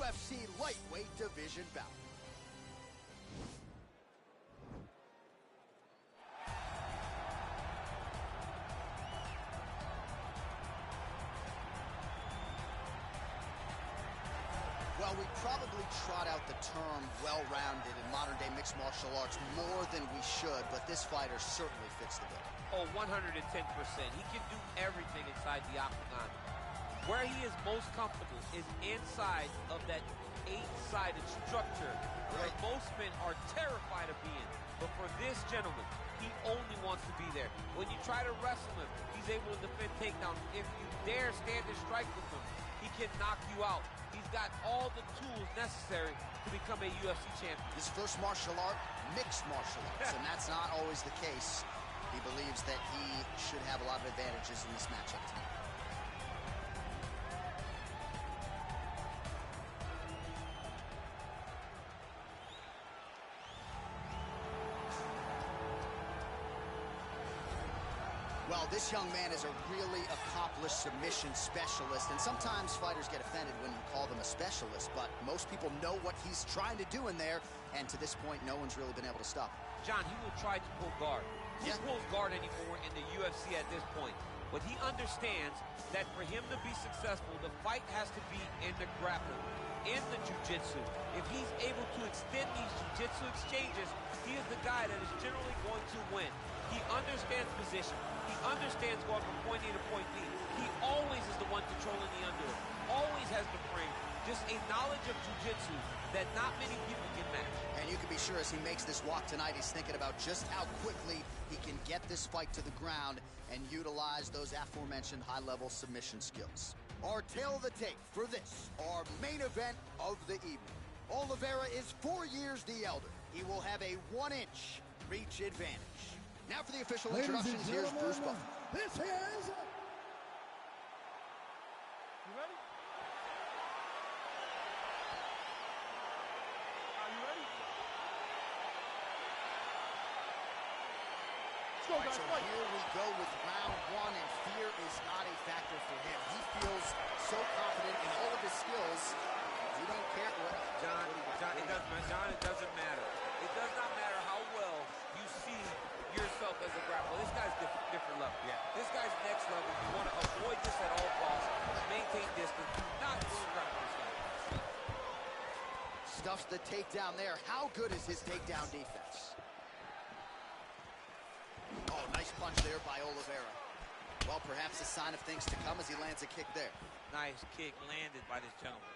UFC lightweight division bout. Well, we probably trot out the term well-rounded in modern-day mixed martial arts more than we should, but this fighter certainly fits the bill. Oh, 110%. He can do everything inside the octagon. Where he is most comfortable is inside of that 8-sided structure where most men are terrified of being. But for this gentleman, he only wants to be there. When you try to wrestle him, he's able to defend takedowns. If you dare stand and strike with him, he can knock you out. He's got all the tools necessary to become a UFC champion. His first martial art, mixed martial arts, and that's not always the case. He believes that he should have a lot of advantages in this matchup tonight. Well, this young man is a really accomplished submission specialist, and sometimes fighters get offended when you call them a specialist, but most people know what he's trying to do in there, and to this point, no one's really been able to stop him. John, he will try to pull guard. Who pulls guard anymore in the UFC at this point? But he understands that for him to be successful, the fight has to be in the grappling, in the jiu-jitsu. If he's able to extend these jiu-jitsu exchanges, he is the guy that is generally going to win. He understands position. He understands going from point A to point B. He always is the one controlling the underhook. Always has the frame. Just a knowledge of jiu-jitsu that not many people can match. And you can be sure as he makes this walk tonight, he's thinking about just how quickly he can get this fight to the ground and utilize those aforementioned high-level submission skills. Our tail of the tape for this, our main event of the evening. Oliveira is 4 years the elder. He will have a 1-inch reach advantage. Now for the official introductions, here's Bruce Buffer. This is... You ready? Are you ready? Let's go, guys. So here we go with round one, and fear is not a factor for him. He feels so confident in all of his skills. You don't care what... John, it doesn't matter. It does not matter how well you see yourself as a grappler. This guy's different level. Yeah. This guy's next level. You want to avoid this at all costs. Maintain distance. Do not go and grapple this guy. Stuffs the takedown there. How good is his takedown defense? Oh, nice punch there by Oliveira. Well, perhaps a sign of things to come as he lands a kick there. Nice kick landed by this gentleman.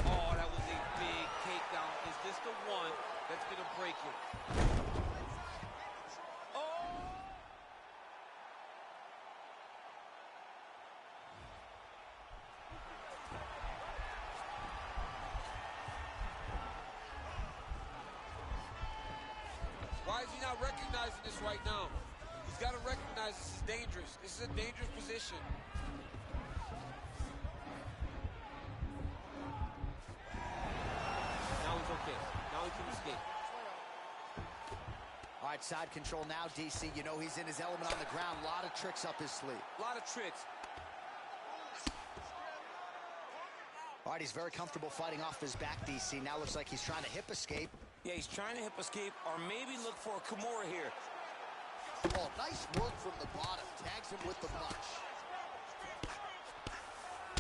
Oh, that was a big takedown. Is this the one that's going to break him? Why is he not recognizing this right now? He's got to recognize this is dangerous. This is a dangerous position. Now he's okay. Now he can escape. All right, side control now, DC. You know he's in his element on the ground. A lot of tricks up his sleeve. A lot of tricks. All right, he's very comfortable fighting off his back, DC. Now looks like he's trying to hip escape. Yeah, he's trying to hip escape or maybe look for a Kimura here. Oh, nice work from the bottom. Tags him with the punch.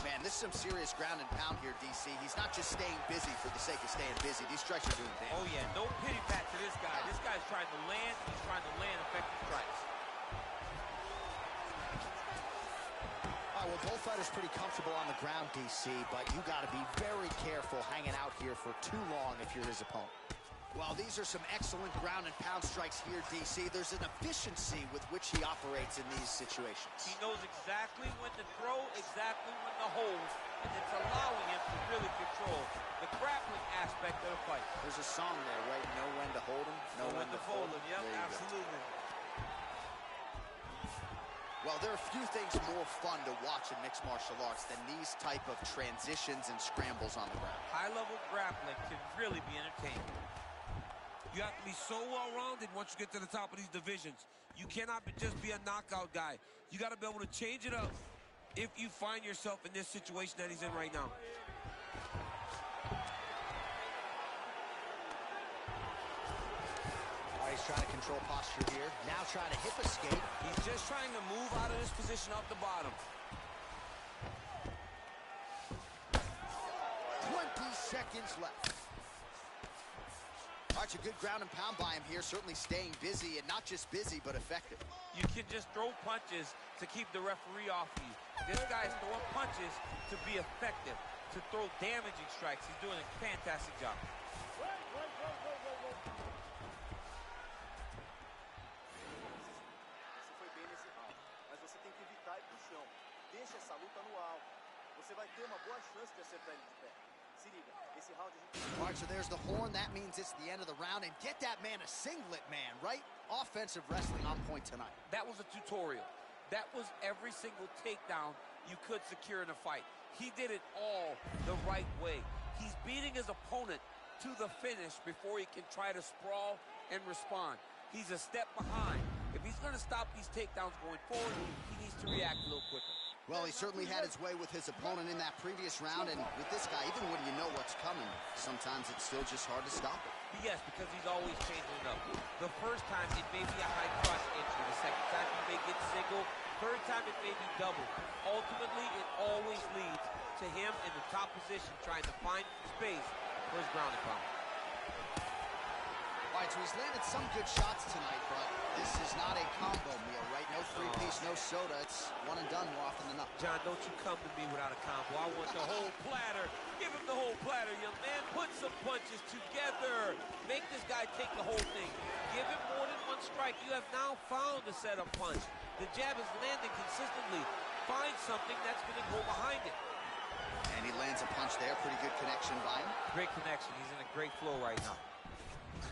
Man, this is some serious ground and pound here, DC. He's not just staying busy for the sake of staying busy. These strikes are doing damage. Oh, yeah, no pity pat to this guy. This guy's trying to land. He's trying to land effective strikes. All right, well, both fighters pretty comfortable on the ground, DC, but you got to be very careful hanging out here for too long if you're his opponent. Well, these are some excellent ground and pound strikes here, DC. There's an efficiency with which he operates in these situations. He knows exactly when to throw, exactly when to hold, and it's allowing him to really control the grappling aspect of the fight. There's a song there, right? Know when to hold him, know when to fold him. Yep, absolutely. Well, there are few things more fun to watch in mixed martial arts than these type of transitions and scrambles on the ground. High-level grappling can really be entertaining. You have to be so well-rounded once you get to the top of these divisions. You cannot just be a knockout guy. You got to be able to change it up if you find yourself in this situation that he's in right now. All right, he's trying to control posture here. Now trying to hip escape. He's just trying to move out of this position up the bottom. 20 seconds left. All right, a good ground and pound by him here, certainly staying busy, and not just busy, but effective. You can just throw punches to keep the referee off you. This guy's throwing punches to be effective, to throw damaging strikes. He's doing a fantastic job. Você foi bem nesse round, mas você tem que evitar ir pro chão. Deixa essa luta no alto. Você vai ter uma boa chance de acertar ele de pé. Se liga, esse round a gente... All right, so there's the horn. That means it's the end of the round. And get that man a singlet, man, right? Offensive wrestling on point tonight. That was a tutorial. That was every single takedown you could secure in a fight. He did it all the right way. He's beating his opponent to the finish before he can try to sprawl and respond. He's a step behind. If he's going to stop these takedowns going forward, he needs to react a little quicker. Well, he certainly had his way with his opponent in that previous round, and with this guy, even when you know what's coming, sometimes it's still just hard to stop it. Yes, because he's always changing it up. The first time, it may be a high cross entry. The second time, he may get single. Third time, it may be double. Ultimately, it always leads to him in the top position, trying to find space for his ground and pound. All right, so he's landed some good shots tonight, but this is not a combo meal, right? No three-piece, no soda. It's one and done more often than not. John, don't you come to me without a combo. I want the whole platter. Give him the whole platter, young man. Put some punches together. Make this guy take the whole thing. Give him more than one strike. You have now found the setup punch. The jab is landing consistently. Find something that's going to go behind it. And he lands a punch there. Pretty good connection by him. Great connection. He's in a great flow right now.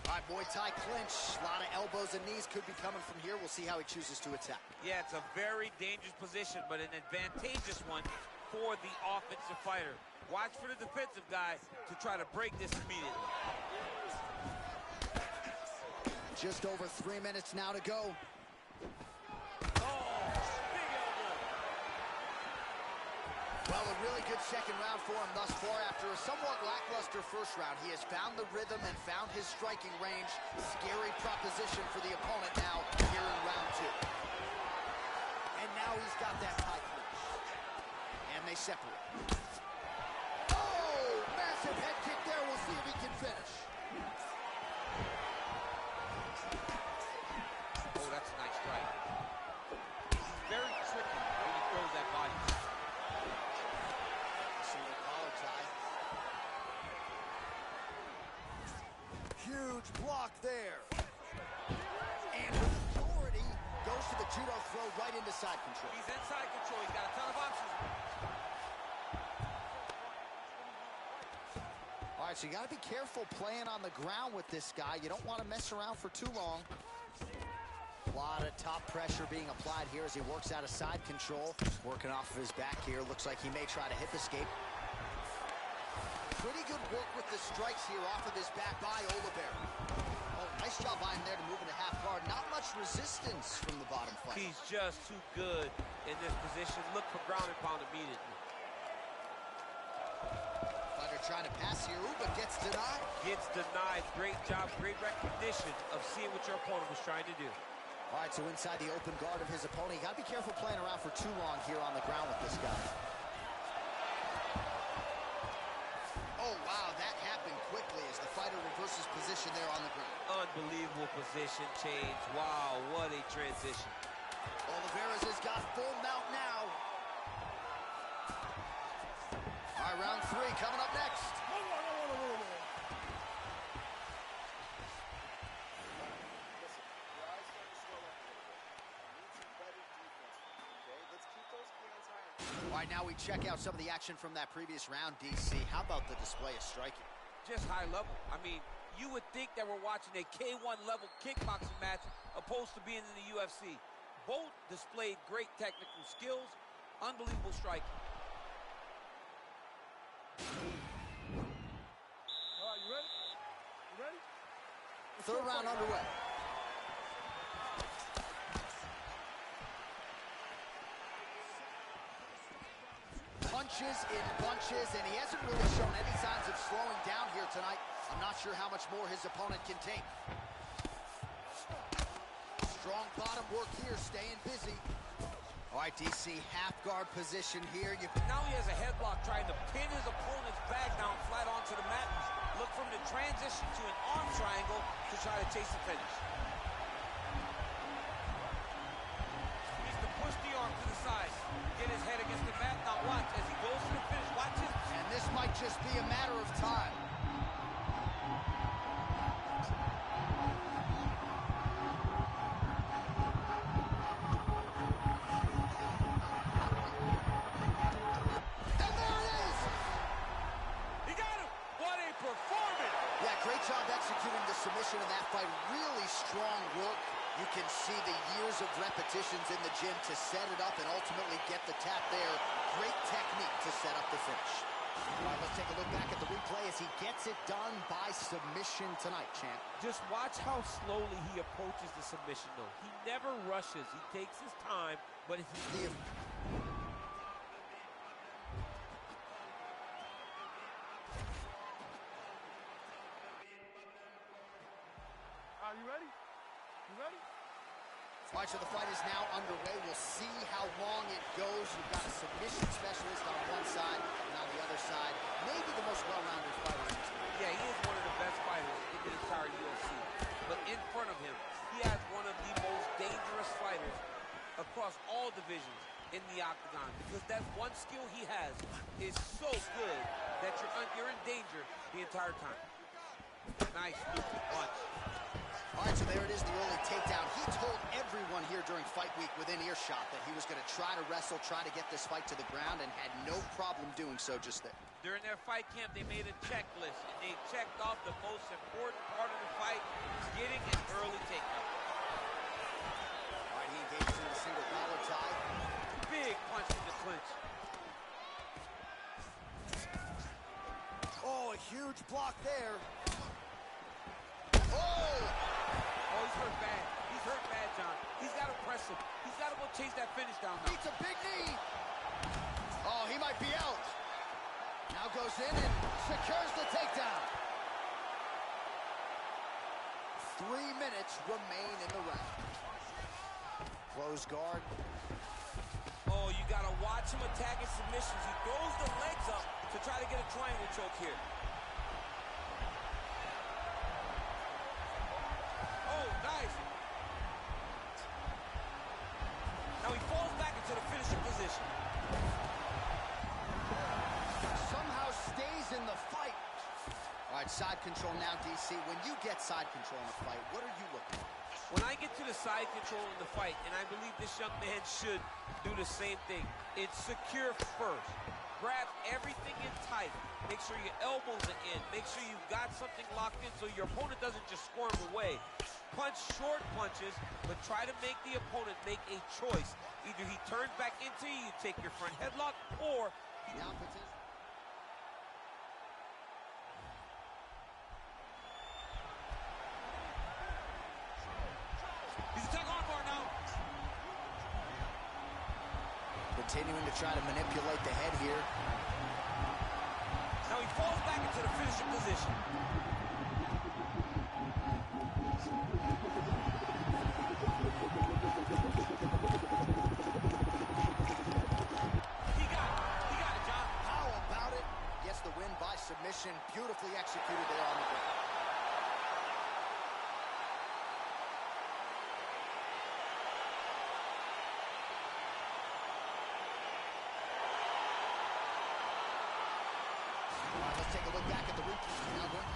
All right, Muay Thai clinch. A lot of elbows and knees could be coming from here. We'll see how he chooses to attack. Yeah, it's a very dangerous position, but an advantageous one for the offensive fighter. Watch for the defensive guy to try to break this immediately. Just over 3 minutes now to go. Well, a really good second round for him thus far. After a somewhat lackluster first round, he has found the rhythm and found his striking range. Scary proposition for the opponent now here in round two. And now he's got that tight clinch. And they separate. Oh, massive head kick there. We'll see if he can finish. Oh, that's a nice strike. He's very tricky when he throws that body. Huge block there. And with authority, goes to the judo throw right into side control. He's inside control. He's got a ton of options. All right, so you got to be careful playing on the ground with this guy. You don't want to mess around for too long. A lot of top pressure being applied here as he works out of side control. Working off of his back here. Looks like he may try to hip escape. Pretty good work with the strikes here off of his back by Oliveira. Oh, nice job by him there to move into half guard. Not much resistance from the bottom fight. He's just too good in this position. Look for ground and pound immediately. Fighter trying to pass here, but gets denied. Gets denied. Great job, great recognition of seeing what your opponent was trying to do. All right, so inside the open guard of his opponent. You got to be careful playing around for too long here on the ground with this guy. Oh, wow, that happened quickly as the fighter reverses position there on the ground. Unbelievable position change. Wow, what a transition. Oliveira's has got full mount now. All right, round three coming up next. All right, now we check out some of the action from that previous round, DC. How about the display of striking? Just high level. I mean, you would think that we're watching a K1 level kickboxing match opposed to being in the UFC. Both displayed great technical skills, unbelievable striking. All right, you ready? You ready? Third round underway. punches in bunches, and he hasn't really shown any signs of slowing down here tonight. I'm not sure how much more his opponent can take. Strong bottom work here, staying busy. All right, DC, half guard position here. Now he has a headlock trying to pin his opponent's back down flat onto the mat. Look from the transition to an arm triangle to try to chase the finish. He needs to push the arm to the side, get his head against the mat. Now watch as he goes to the finish. Watch his... And this might just be a matter of time. Great job executing the submission in that fight. Really strong work. You can see the years of repetitions in the gym to set it up and ultimately get the tap there. Great technique to set up the finish. All right, let's take a look back at the replay as he gets it done by submission tonight, champ. Just watch how slowly he approaches the submission, though. He never rushes. He takes his time, but he... You ready? You ready? All right, so the fight is now underway. We'll see how long it goes. You've got a submission specialist on one side, and on the other side, maybe the most well-rounded fighter in this league. Yeah, he is one of the best fighters in the entire UFC. But in front of him, he has one of the most dangerous fighters across all divisions in the octagon, because that one skill he has is so good that you're in danger the entire time. Nice movement, punch. All right, so there it is, the early takedown. He told everyone here during fight week within earshot that he was going to try to wrestle, try to get this fight to the ground, and had no problem doing so just there. During their fight camp, they made a checklist, and they checked off the most important part of the fight, getting an early takedown. All right, he engages in a single collar tie. Big punch in the clinch. Oh, a huge block there. Oh! Oh, he's hurt bad. He's hurt bad, John. He's got to press him. He's got to go chase that finish down now. Beats a big knee. Oh, he might be out. Now goes in and secures the takedown. 3 minutes remain in the round. Close guard. Oh, you got to watch him attacking submissions. He throws the legs up to try to get a triangle choke here. Nice. Now he falls back into the finishing position. Somehow stays in the fight. All right, side control now, DC. When you get side control in a fight, what are you looking for? When I get to the side control in the fight, and I believe this young man should do the same thing, it's secure first. Grab everything in tight. Make sure your elbows are in. Make sure you've got something locked in so your opponent doesn't just squirm away. Punch short punches, but try to make the opponent make a choice. Either he turns back into you, you take your front headlock, or he now puts his... He's a tug on bar now. Continuing to try to manipulate the head here. Now he falls back into the finishing position. He got it, John. How about it? Gets the win by submission. Beautifully executed there on the ground. Let's take a look back at the replay. Now going.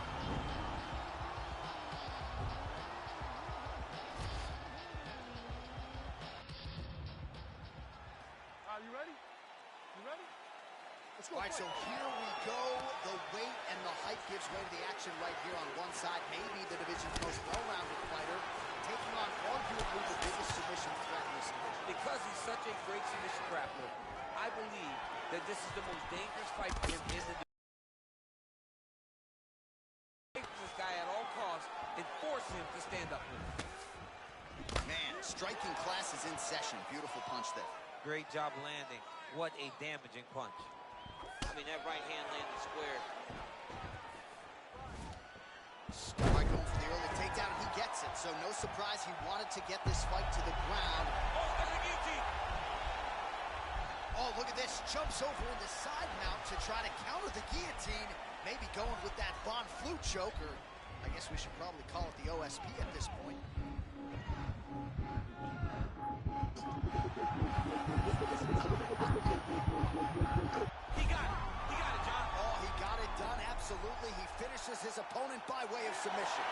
You ready? You ready? Let's go. All right, so here we go. The weight and the height gives way to the action right here on one side. Maybe the division's most well-rounded fighter, taking on arguably the biggest submission threat in this division. because he's such a great submission grappler, I believe that this is the most dangerous fight for him in the division. This guy at all costs and force him to stand up with him. Man, striking class is in session. Beautiful punch there. Great job landing. What a damaging punch. mean, that right hand landed square. Right, going for the early takedown, and he gets it. So no surprise he wanted to get this fight to the ground. Oh, there's a guillotine. Oh, look at this. Jumps over in the side mount to try to counter the guillotine. Maybe going with that Von Flue choke, or I guess we should probably call it the OSP at this point. He got it, John. Oh, he got it done, absolutely. He finishes his opponent by way of submission.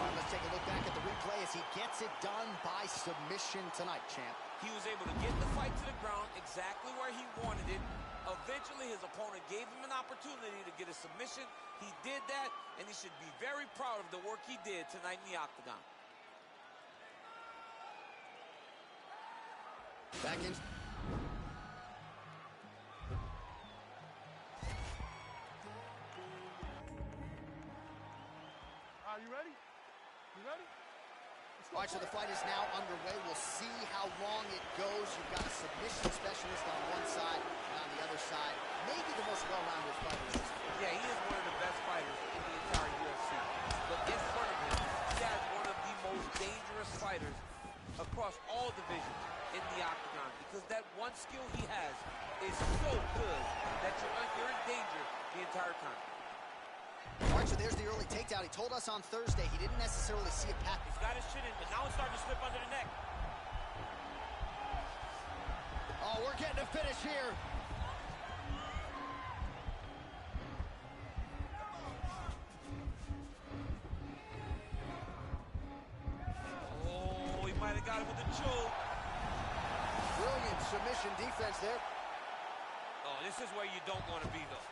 All right, let's take a look back at the replay as he gets it done by submission tonight, champ. He was able to get the fight to the ground exactly where he wanted it. Eventually, his opponent gave him an opportunity to get a submission. He did that, and he should be very proud of the work he did tonight in the octagon. Back in. Are you ready? You ready? All right, so the fight is now underway. We'll see how long it goes. You've got a submission specialist on one side, and on the other side, maybe the most well-rounded fighter. Yeah, he is one of the best fighters in the entire UFC. But in front of him, he has one of the most dangerous fighters across all divisions in the octagon, because that one skill he has is so good that you're in danger the entire time. All right, so there's the early takedown. He told us on Thursday he didn't necessarily see a path. He's got his shit in, but now it's starting to slip under the neck. Oh, we're getting a finish here. Oh, he might have got him with a choke. Brilliant submission defense there. Oh, this is where you don't want to be, though.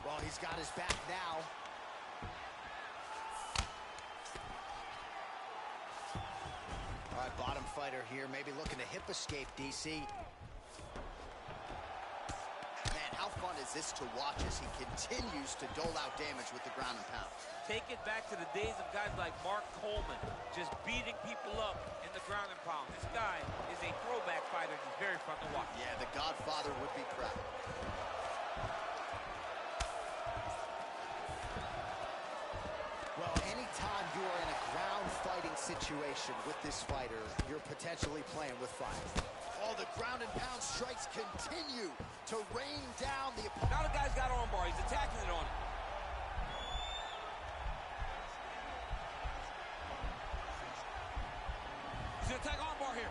Well, he's got his back now. All right, bottom fighter here, maybe looking to hip escape, DC. Man, how fun is this to watch as he continues to dole out damage with the ground and pound? Take it back to the days of guys like Mark Coleman, just beating people up in the ground and pound. This guy is a throwback fighter. He's very fun to watch. Yeah, the Godfather would be proud. Well, anytime you are in a ground fighting situation with this fighter, you're potentially playing with fire. Oh, the ground and pound strikes continue to rain down the opponent. Now the guy's got armbar. He's attacking it on him. He's gonna attack armbar here.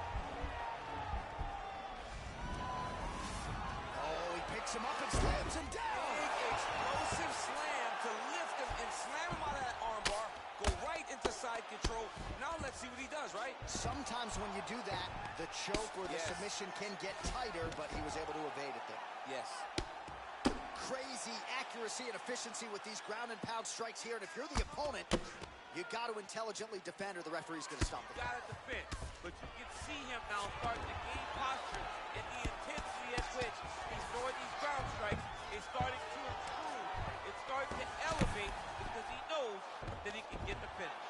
Oh, he picks him up and slams him down. Big explosive slam to lift him and slam him out of that armbar. Go right into side control. Now let's see what he does, right? Sometimes when you do that, the choke or the submission can get tighter, but he was able to evade it there. Yes. Crazy accuracy and efficiency with these ground and pound strikes here, and if you're the opponent, you got to intelligently defend or the referee's going to stop it. Got to defend, but you can see him now starting to gain posture, and the intensity at which he's throwing these ground strikes is starting to improve. It's starting to elevate because he knows that he can get the finish.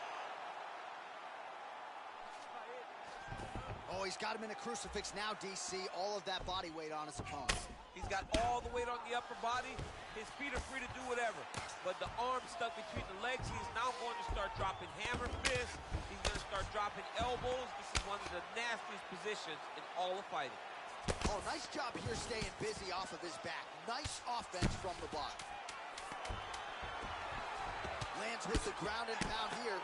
Oh, he's got him in a crucifix now, DC. All of that body weight on his opponent. He's got all the weight on the upper body. His feet are free to do whatever. But the arm stuck between the legs. He's now going to start dropping hammer fists. He's going to start dropping elbows. This is one of the nastiest positions in all of fighting. Oh, nice job here staying busy off of his back. Nice offense from the bottom. Lands with the ground and pound here.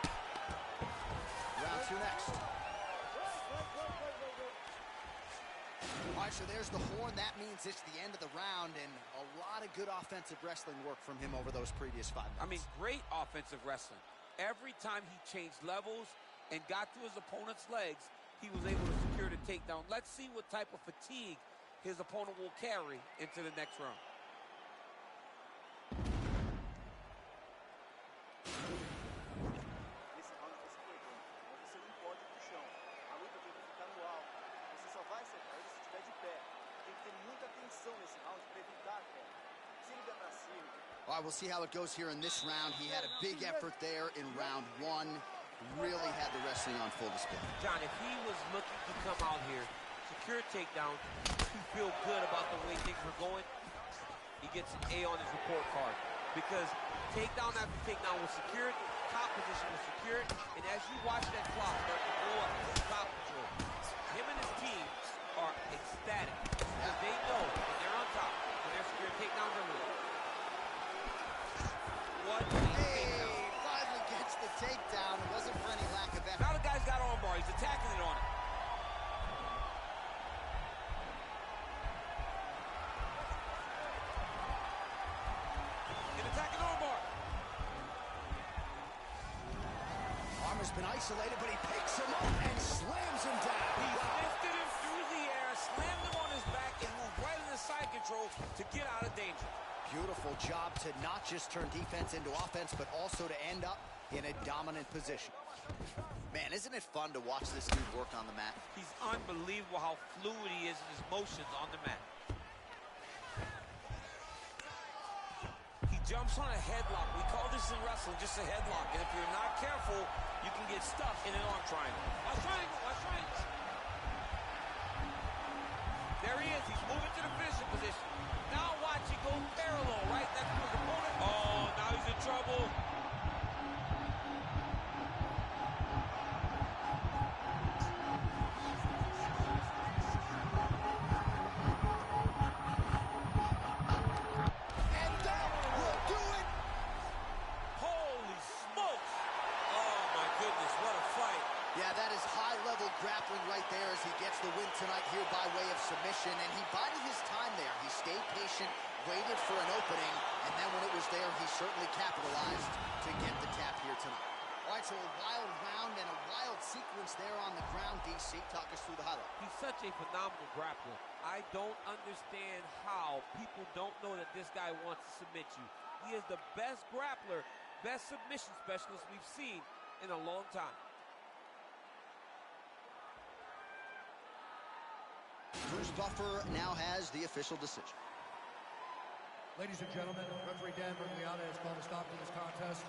Round two next. All right, so there's the horn. That means it's the end of the round, and a lot of good offensive wrestling work from him over those previous 5 minutes. I mean, great offensive wrestling. Every time he changed levels and got to his opponent's legs, he was able to secure the takedown. Let's see what type of fatigue his opponent will carry into the next round. Esse round você pegou, mas você não pode ir pro chão. A luta tem que ficar no alto. Você só vai acertar ele se estiver de pé. Tem que ter muita atenção nesse round para evitar a queda. Se liga pra cima. All right, we'll see how it goes here in this round. He had a big effort there in round one. Really had the wrestling on full display. John, if he was looking to come out here, secure a takedown, to feel good about the way things were going, he gets an A on his report card. Because takedown after takedown was secured, top position was secured, and as you watch that clock start to go up to top control, him and his team are ecstatic. Because they know that they're on top, and they're secured takedowns are moving. What a takedown. Finally gets the takedown. It wasn't for any lack of effort. Now the guy's got armbar. He's attacking it on it. An attacking armbar. Arman's been isolated, but he picks him up and slams him down. He lifted him through the air, slammed him on his back, and moved right into side control to get out of danger. Beautiful job to not just turn defense into offense, but also to end up in a dominant position. Man, isn't it fun to watch this dude work on the mat? He's unbelievable how fluid he is in his motions on the mat. He jumps on a headlock. We call this in wrestling just a headlock. And if you're not careful, you can get stuck in an arm triangle. Watch triangle, watch triangle. There he is. He's moving to the finishing position. Now watch, he goes parallel, right? That's his opponent. Oh, now he's in trouble. And that will do it. Holy smokes. Oh, my goodness, what a fight. Yeah, that is high-level grappling right there as he gets the win tonight here by way of submission. And he bided his time there. He stayed patient, waited for an opening, and then when it was there, he certainly capitalized to get the tap here tonight. All right, so a wild round and a wild sequence there on the ground. DC, talk us through the highlight. He's such a phenomenal grappler. I don't understand how people don't know that this guy wants to submit you. He is the best grappler, best submission specialist we've seen in a long time. Bruce Buffer now has the official decision. Ladies and gentlemen, referee Dan Bergliata has called a stop to this contest.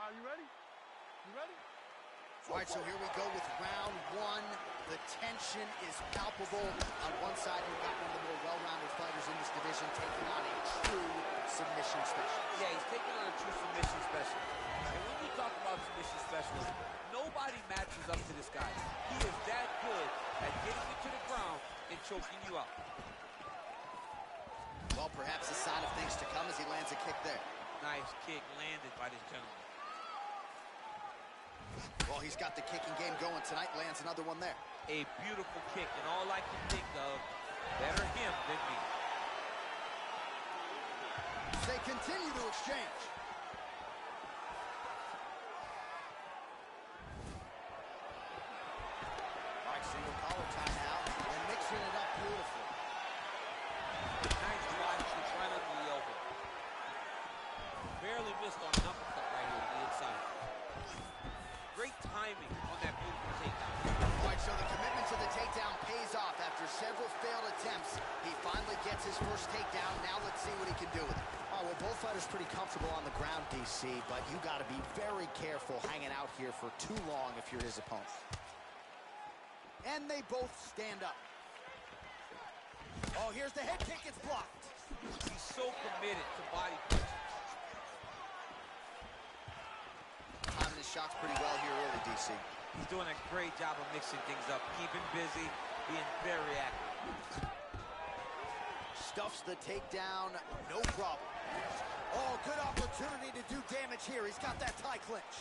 Are you ready? You ready? All right, so here we go with round one. The tension is palpable. On one side, you've got one of the more well-rounded fighters in this division taking on a true submission specialist. Yeah, he's taking on a true submission specialist. And when you talk about submission specialists, nobody matches up to this guy. He is that good at getting you to the ground and choking you out. Well, perhaps a sign of things to come as he lands a kick there. Nice kick landed by this gentleman. Well, he's got the kicking game going tonight. Lands another one there. A beautiful kick, and all I can think of, better him than me. They continue to exchange. All right, single collar tie now, and mixing it up beautifully. Nice watch, he's right under the elbow. Barely missed on an uppercut right here on the inside. Great timing on that beautiful takedown. All right, so the commitment to the takedown pays off. After several failed attempts, he finally gets his first takedown. Now let's see what he can do with it. All right, well, both fighters pretty comfortable on the ground, DC, but you got to be very careful hanging out here for too long if you're his opponent. And they both stand up. Oh, here's the head kick. It's blocked. He's so committed to body punches. Timing his shots pretty well here early, DC. He's doing a great job of mixing things up, keeping busy, being very active. Stuffs the takedown, no problem. Oh, good opportunity to do damage here. He's got that tie clinch.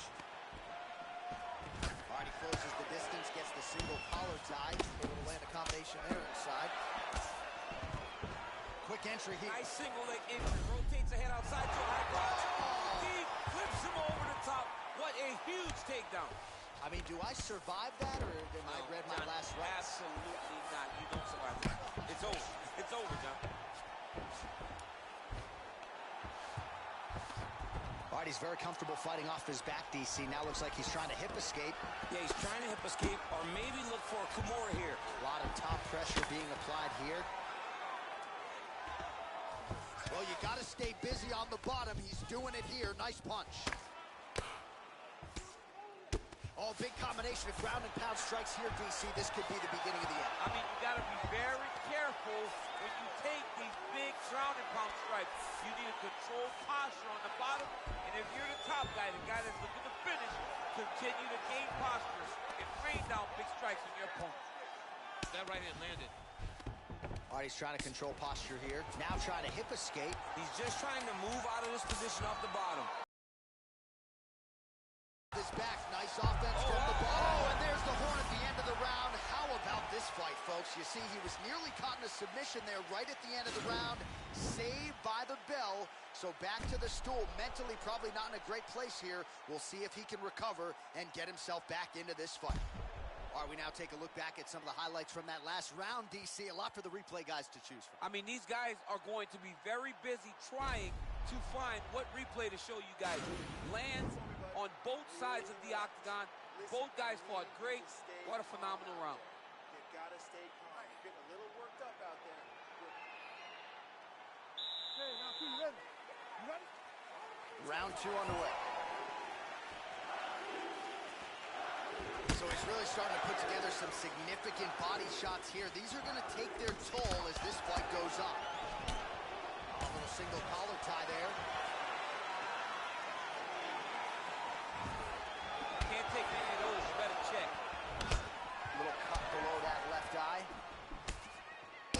All right, he closes the distance, gets the single collar tie. Able to land a combination there inside. Quick entry here. Nice single leg entry, rotates ahead outside to a high crotch. He flips him over the top. What a huge takedown. I mean, do I survive that, or am I read my last right? Absolutely not. You don't survive that. It's over. It's over, John. All right, He's very comfortable fighting off his back, DC. Now looks like he's trying to hip escape. Yeah, he's trying to hip escape or maybe look for a Kimura here. A lot of top pressure being applied here. Well, you got to stay busy on the bottom. He's doing it here. Nice punch. Oh, big combination of ground and pound strikes here, DC. This could be the beginning of the end. I mean, you got to be very careful when you take these big ground and pound strikes. You need a controlled posture on the bottom. And if you're the top guy, the guy that's looking to finish, continue to gain posture and rain down big strikes on your opponent. That right hand landed. All right, he's trying to control posture here. Now trying to hip escape. He's just trying to move out of this position off the bottom. His back, nice offense from the bottom. Oh, and there's the horn at the end of the round. How about this fight, folks? You see, he was nearly caught in a submission there right at the end of the round. Saved by the bell. So back to the stool. Mentally probably not in a great place here. We'll see if he can recover and get himself back into this fight. All right, we now take a look back at some of the highlights from that last round, DC. A lot for the replay guys to choose from. I mean, these guys are going to be very busy trying to find what replay to show you guys. Lands on both sides of the octagon. Both guys fought great. What a phenomenal round. You gotta stay calm. You're getting a little worked up out there. Okay, now, you ready? You ready? Round 2 underway. So he's really starting to put together some significant body shots here. These are going to take their toll as this fight goes on. A little single collar tie there. Can't take any of those. You better check. Little cut below that left eye.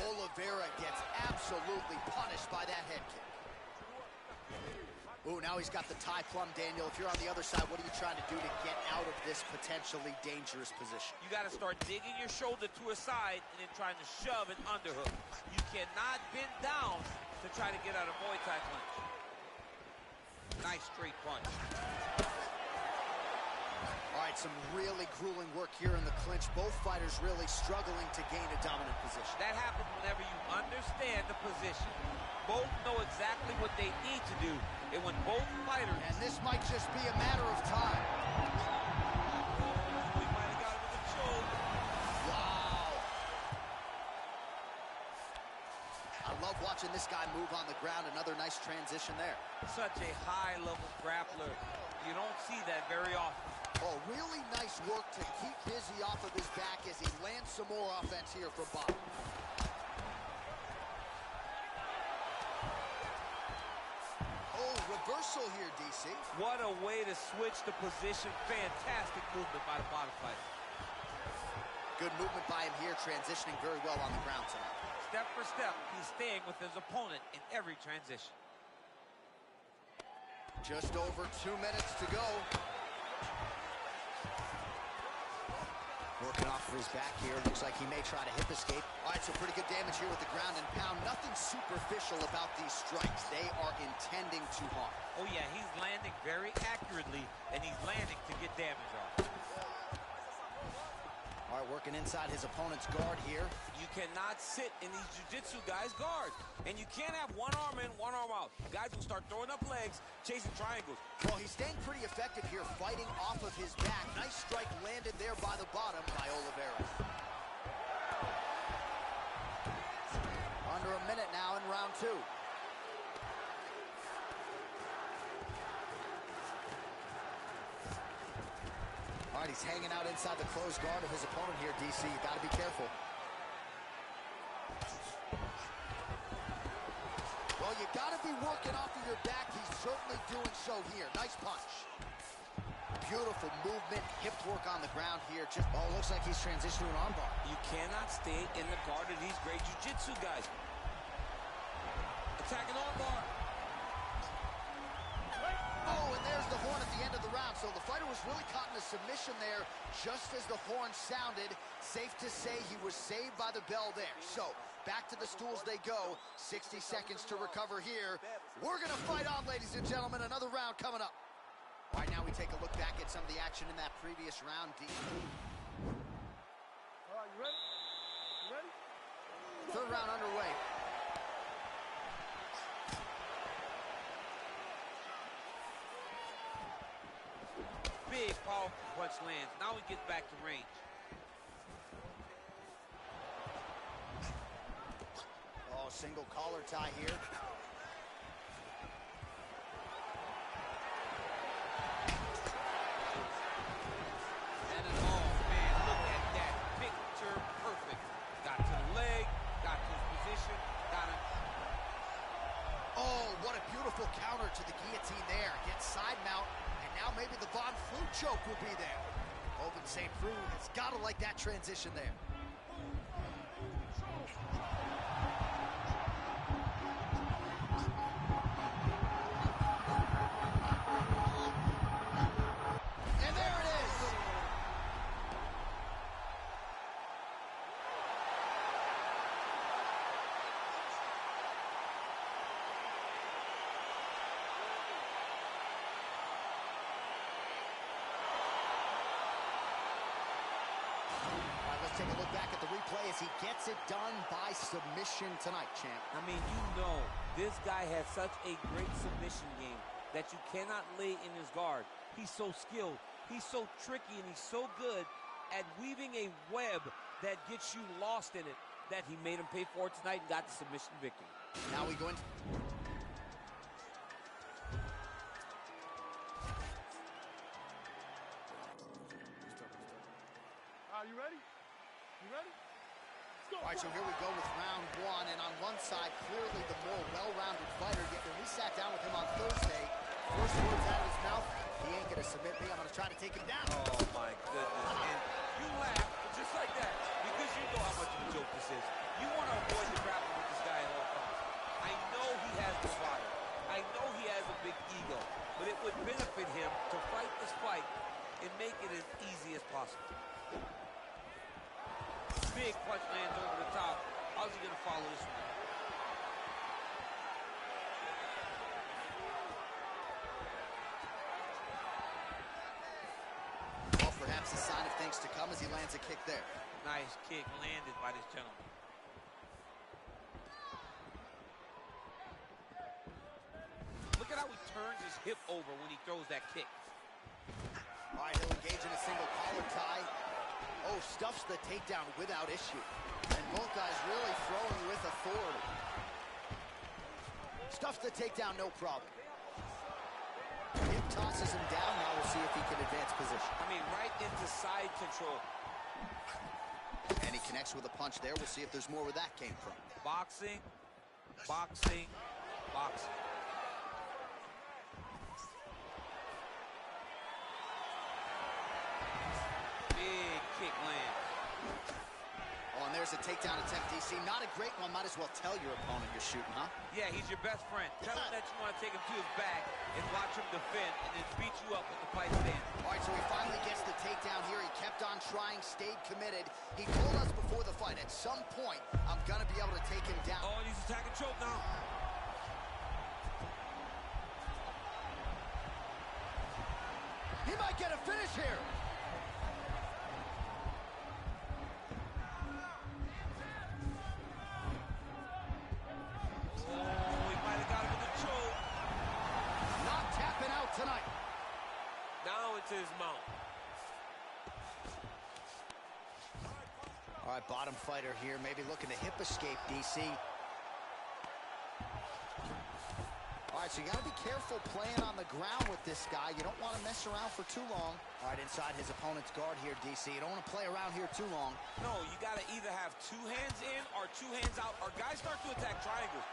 Oliveira gets absolutely punished by that head kick. Ooh, now he's got the tie plum, Daniel. If you're on the other side, what are you trying to do to get out of this potentially dangerous position? You got to start digging your shoulder to a side and then trying to shove an underhook. You cannot bend down to try to get out of Muay Thai clinch. Nice straight punch. All right, some really grueling work here in the clinch. Both fighters really struggling to gain a dominant position. That happens whenever you understand the position. Both know exactly what they need to do. And when both fighters... And this might just be a matter of time. We might have got him with a choke. Wow. I love watching this guy move on the ground. Another nice transition there. Such a high-level grappler. You don't see that very often. Oh, really nice work to keep busy off of his back as he lands some more offense here from bottom. Oh, reversal here, DC. What a way to switch the position. Fantastic movement by the bottom fighter. Good movement by him here, transitioning very well on the ground tonight. Step for step, he's staying with his opponent in every transition. Just over 2 minutes to go. Working off of his back here. Looks like he may try to hip escape. All right, so pretty good damage here with the ground and pound. Nothing superficial about these strikes. They are intending to harm. Oh, yeah, he's landing very accurately, and he's landing to get damage off. All right, working inside his opponent's guard here. You cannot sit in these jiu-jitsu guys' guard. And you can't have one arm in, one arm out. Guys will start throwing up legs, chasing triangles. Well, he's staying pretty effective here, fighting off of his back. Nice strike landed there by the bottom by Oliveira. Under a minute now in round 2. All right, he's hanging out inside the closed guard of his opponent here, DC. You got to be careful. Well, you got to be working off of your back. He's certainly doing so here. Nice punch. Beautiful movement, hip work on the ground here. Just, oh, looks like he's transitioning to an armbar. You cannot stay in the guard of these great jiu-jitsu guys. Attacking armbar. Oh, and there's the horn at the end of the round. So the fighter was really caught in a submission there just as the horn sounded. Safe to say he was saved by the bell there. So back to the stools they go. 60 seconds to recover here. We're going to fight on, ladies and gentlemen. Another round coming up. All right, now we take a look back at some of the action in that previous round. All right, you ready? You ready? Third round underway. powerful punch lands. Now he gets back to range. Oh, single collar tie here. And an oh, man, look at that. Picture perfect. Got to the leg, got to his position, got him. Oh, what a beautiful counter to the guillotine there. Gets side mount, and now maybe the Von Flue choke will be there. Open St. Preux has got to like that transition there. And there it is. Let's take a look back at the replay as he gets it done by submission tonight, champ. I mean, you know, this guy has such a great submission game that you cannot lay in his guard. He's so skilled, he's so tricky, and he's so good at weaving a web that gets you lost in it that he made him pay for it tonight and got the submission victory. Now we go into... You ready? You ready? All right, so here we go with round one, and on one side, clearly the more well-rounded fighter, yet when we sat down with him on Thursday, first words out of his mouth, he ain't gonna submit me, I'm gonna try to take him down. Oh, my goodness. And you laugh just like that because you know how much of a joke this is. You want to avoid the grappling with this guy at all costs. I know he has the fire. I know he has a big ego, but it would benefit him to fight this fight and make it as easy as possible. Big punch lands over the top. How's he going to follow this one? Well, perhaps a sign of things to come as he lands a kick there. Nice kick landed by this gentleman. Look at how he turns his hip over when he throws that kick. All right, he'll engage in a single collar tie. Oh, stuffs the takedown without issue. And both guys really throwing with authority. Stuffs the takedown, no problem. Hip tosses him down. Now we'll see if he can advance position. I mean, right into side control. And he connects with a punch there. We'll see if there's more where that came from. Boxing, boxing, boxing. Big kick lands. Oh, and there's a takedown attempt, DC. Not a great one. Might as well tell your opponent you're shooting, huh? Yeah, he's your best friend. Tell him that you want to take him to his back and watch him defend and then beat you up with the fight stand. All right, so he finally gets the takedown here. He kept on trying, stayed committed. He told us before the fight, at some point, I'm going to be able to take him down. Oh, and he's attacking choke now. He might get a finish here. Oh, he might have got him with a choke. Not tapping out tonight. Now into his mouth. All right, bottom fighter here, maybe looking to hip escape, DC. All right, so you got to be careful playing on the ground with this guy. You don't want to mess around for too long. All right, inside his opponent's guard here, DC. You don't want to play around here too long. No, you got to either have two hands in or two hands out, or guys start to attack triangles.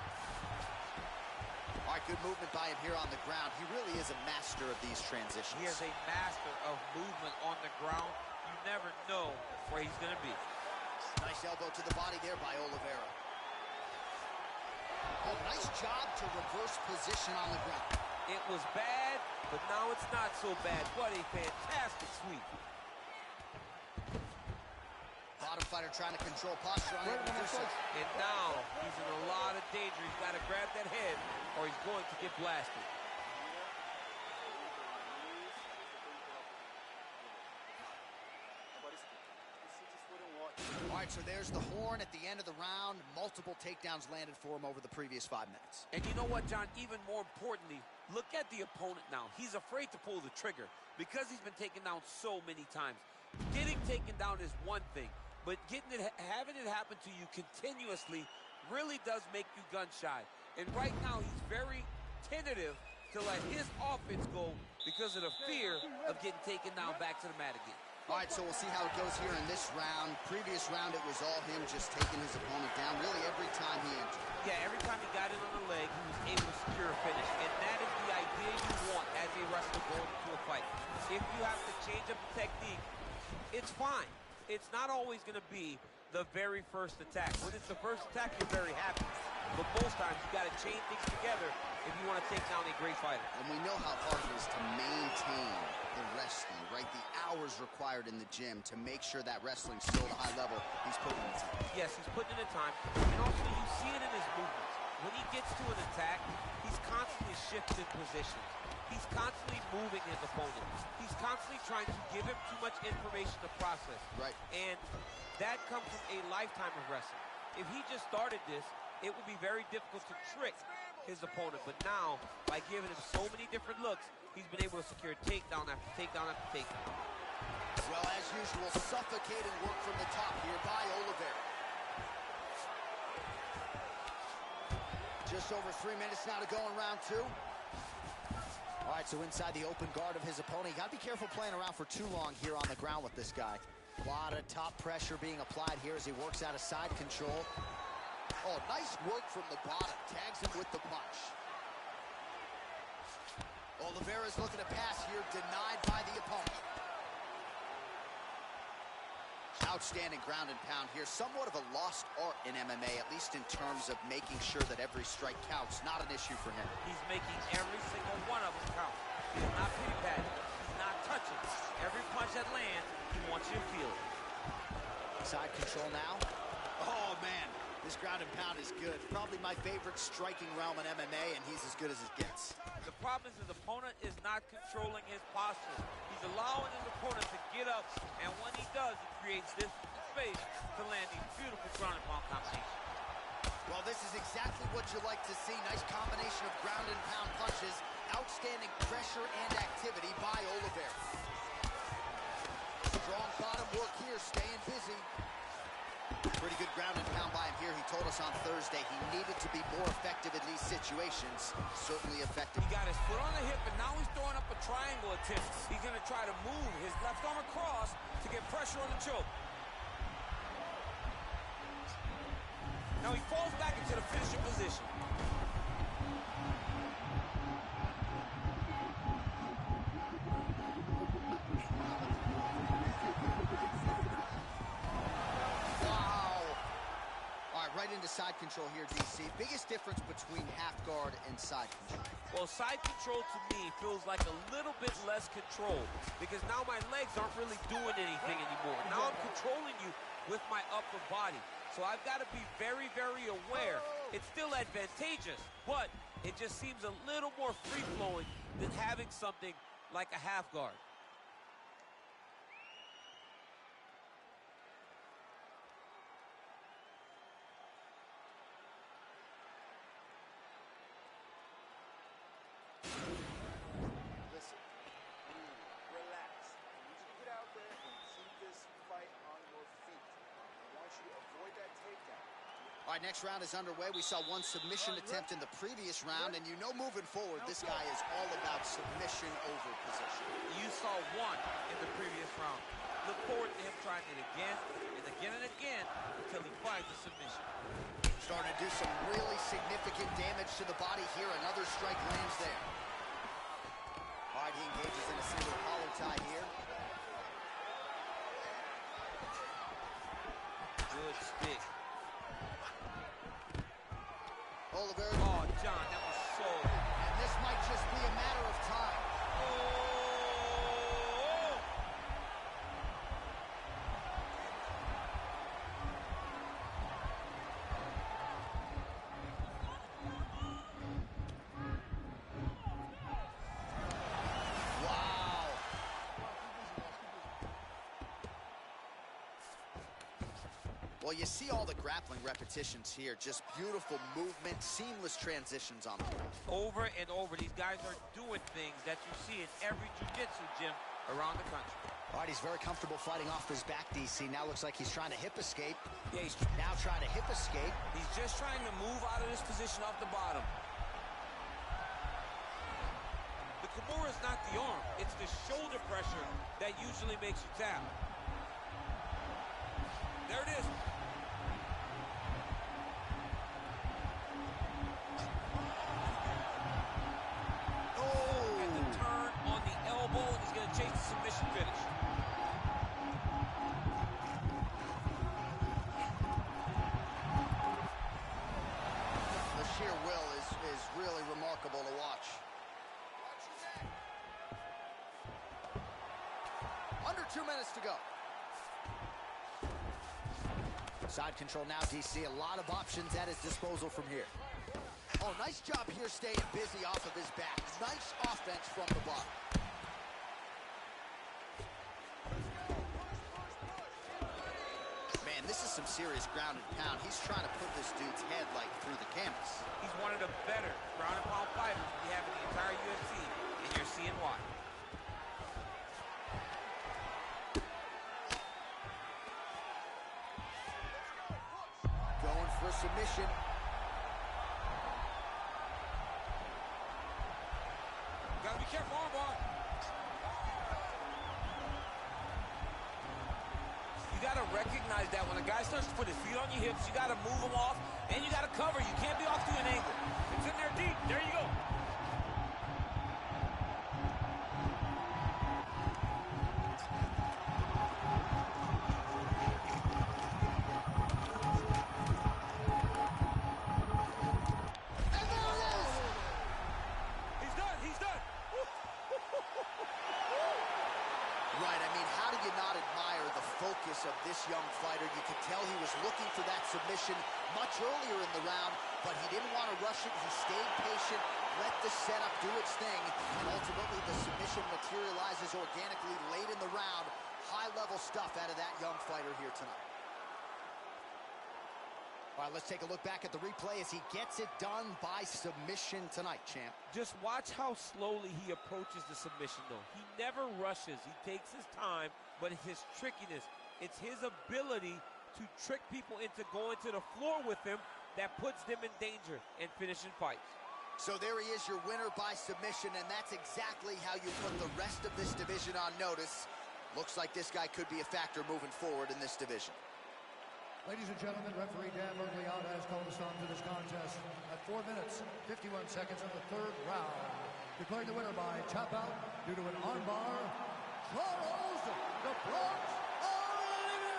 All right, good movement by him here on the ground. He really is a master of these transitions. He is a master of movement on the ground. You never know where he's going to be. Nice elbow to the body there by Oliveira. Oh, nice job to reverse position on the ground. It was bad, but now it's not so bad. What a fantastic sweep. Bottom fighter trying to control posture on it. And now he's in a lot of danger. He's got to grab that head or he's going to get blasted. Agora, os chutes foram ótimos. All All right, so there's the horn at the end of the round. Multiple takedowns landed for him over the previous 5 minutes. And you know what, John? Even more importantly, look at the opponent now. He's afraid to pull the trigger because he's been taken down so many times. Getting taken down is one thing, but having it happen to you continuously really does make you gun shy. And right now, he's very tentative to let his offense go because of the fear of getting taken down back to the mat again. All right, so we'll see how it goes here in this round. Previous round, it was all him just taking his opponent down really every time he entered. Yeah, every time he got it on the leg, he was able to secure a finish. And that is the idea you want as a wrestler going into a fight. If you have to change up the technique, it's fine. It's not always going to be the very first attack. When it's the first attack, you're very happy. But most times, you got to chain things together if you want to take down a great fighter. And we know how hard it is to maintain the wrestling, right? The hours required in the gym to make sure that wrestling's still at a high level. He's putting in the time. Yes, he's putting in the time. And also, you see it in his movements. When he gets to an attack, he's constantly shifting positions. He's constantly moving his opponent. He's constantly trying to give him too much information to process. Right. And that comes from a lifetime of wrestling. If he just started this, it would be very difficult to trick his opponent. But now, by giving him so many different looks, he's been able to secure takedown after takedown after takedown. Well, as usual, suffocating work from the top here by Oliveira. Just over 3 minutes now to go in round 2. All right, so inside the open guard of his opponent. You got to be careful playing around for too long here on the ground with this guy. A lot of top pressure being applied here as he works out of side control. Oh, nice work from the bottom. Tags him with the punch. Oliveira's looking to pass here, denied by the opponent. Outstanding ground and pound here. Somewhat of a lost art in MMA, at least in terms of making sure that every strike counts. Not an issue for him. He's making every single one of them count. He's not pity-patting. He's not touching. Every punch that lands, he wants you to feel it. Side control now. Oh, man. This ground and pound is good. Probably my favorite striking realm in MMA, and he's as good as it gets. The problem is his opponent is not controlling his posture. He's allowing his opponent to get up, and when he does, he creates this space to land these beautiful ground and pound combinations. Well, this is exactly what you like to see. Nice combination of ground and pound punches. Outstanding pressure and activity by Oliveira. Strong bottom work here, staying busy. Pretty good ground and pound by him here. He told us on Thursday he needed to be more effective in these situations. Certainly effective. He got his foot on the hip, and now he's throwing up a triangle attempt. He's going to try to move his left arm across to get pressure on the choke. Now he falls back into the finishing position. Right into side control here, DC. Biggest difference between half guard and side control? Well, side control to me feels like a little bit less control because now my legs aren't really doing anything anymore. Now I'm controlling you with my upper body. So I've got to be very, very aware. It's still advantageous, but it just seems a little more free-flowing than having something like a half guard. All right, next round is underway. We saw one submission attempt in the previous round, and you know moving forward, this guy is all about submission over position. You saw one in the previous round. Look forward to him trying it again and again until he finds a submission. Starting to do some really significant damage to the body here. Another strike lands there. All right, he engages in a single collar tie here. Good stick. Oliveira. Oh, John, that was so... And this might just be a matter of time. Oh! Wow. Well, you see all the grappling repetitions here. Just beautiful movement, seamless transitions on the ground. Over and over, these guys are doing things that you see in every jiu-jitsu gym around the country. All right, he's very comfortable fighting off his back, DC. Now looks like he's trying to hip escape. Yeah, he's now trying to hip escape. He's just trying to move out of this position off the bottom. The Kimura is not the arm. It's the shoulder pressure that usually makes you tap. There it is. Oh! And the turn on the elbow, and he's going to chase the submission finish. The sheer will is really remarkable to watch. Under 2 minutes to go. Side control now, DC. A lot of options at his disposal from here. Oh, nice job here staying busy off of his back. Nice offense from the bottom. Man, this is some serious ground and pound. He's trying to put this dude's head like through the canvas. He's one of the better ground and pound fighters we have in the entire UFC, and you're seeing why. Going for a submission. Gotta be careful, armbar. You gotta recognize that when a guy starts to put his feet on your hips, you gotta move him off, and you gotta cover. You can't be off to an angle. It's in there deep. There you go. Right, I mean, how do you not admire the focus of this young fighter? You could tell he was looking for that submission much earlier in the round, but he didn't want to rush it. He stayed patient, let the setup do its thing, and ultimately the submission materializes organically late in the round. High-level stuff out of that young fighter here tonight. All right, let's take a look back at the replay as he gets it done by submission tonight, champ. Just watch how slowly he approaches the submission, though. He never rushes. He takes his time, but it's his trickiness. It's his ability to trick people into going to the floor with him that puts them in danger and finishing fights. So there he is, your winner by submission, and that's exactly how you put the rest of this division on notice. Looks like this guy could be a factor moving forward in this division. Ladies and gentlemen, referee Dan Bergliata has called us on to this contest at 4 minutes, 51 seconds of the third round. Declaring the winner by tap out due to an armbar, Charles the Bronx Oliveira!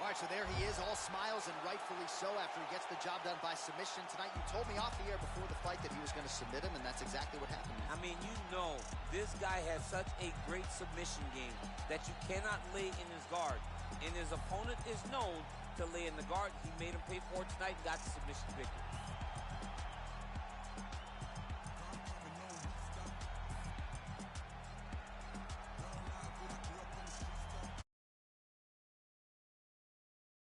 All right, so there he is, all smiles, and rightfully so after he gets the job done by submission tonight. You told me off the air before the fight that he was going to submit him, and that's exactly what happened. I mean, you know, this guy has such a great submission game that you cannot lay in his guard. And his opponent is known to lay in the guard. He made him pay for it tonight and got the submission victory.